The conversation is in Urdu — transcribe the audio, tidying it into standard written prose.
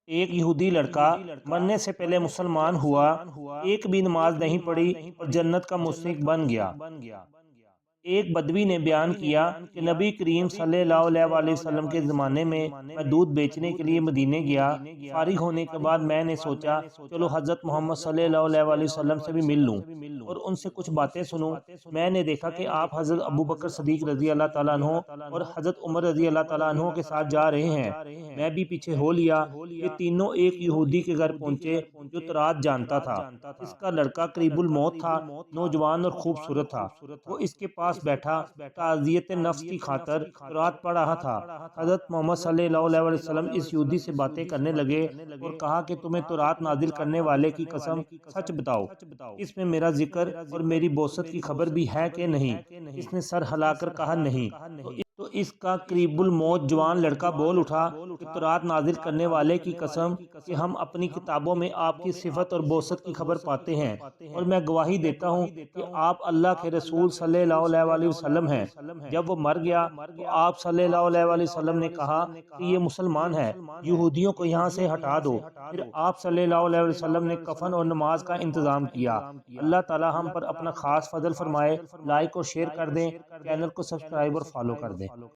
ایک یہودی لڑکا مرنے سے پہلے مسلمان ہوا، ایک بھی نماز نہیں پڑھی اور جنت کا مستحق بن گیا۔ ایک بدوی نے بیان کیا کہ نبی کریم صلی اللہ علیہ وسلم کے زمانے میں دودھ بیچنے کے لیے مدینے گیا۔ فارغ ہونے کے بعد میں نے سوچا چلو حضرت محمد صلی اللہ علیہ وسلم سے بھی مل لوں اور ان سے کچھ باتیں سنوں۔ میں نے دیکھا کہ آپ حضرت ابو بکر صدیق رضی اللہ تعالیٰ عنہ اور حضرت عمر رضی اللہ تعالیٰ عنہ کے ساتھ جا رہے ہیں۔ میں بھی پیچھے ہو لیا۔ یہ تینوں ایک یہودی کے گھر پہنچے جو تورات جانتا تھا۔ اس کا لڑکا قریب الموت تھا، نوجوان اور خوبصورت تھا۔ وہ اس کے پاس بیٹھا تعزیت نفس کی خاطر تورات پڑھ رہا تھا۔ حضرت محمد صلی اللہ علیہ وسلم اس یہودی سے باتیں کرنے لگے اور کہا کہ تمہیں تورات نازل کرنے والے کی قسم سچ بتاؤ، اس میں میرا ذکر اور میری بعثت کی خبر بھی ہے کہ نہیں؟ اس نے سر ہلا کر کہا نہیں۔ تو اس کا قریب الموت جوان لڑکا بول اٹھا کہ تورات نازل کرنے والے کی قسم کہ ہم اپنی کتابوں میں آپ کی صفت اور بعثت کی خبر پاتے ہیں، اور میں گواہی دیتا ہوں کہ آپ اللہ کے رسول صلی اللہ علیہ وسلم ہیں۔ جب وہ مر گیا تو آپ صلی اللہ علیہ وسلم نے کہا کہ یہ مسلمان ہے، یہودیوں کو یہاں سے ہٹا دو۔ پھر آپ صلی اللہ علیہ وسلم نے کفن اور نماز کا انتظام کیا۔ اللہ تعالی ہم پر اپنا خاص فضل فرمائے۔ لائک اور شیئر کر دیں، چینل کو سبسکرائب اور فالو کر دیں۔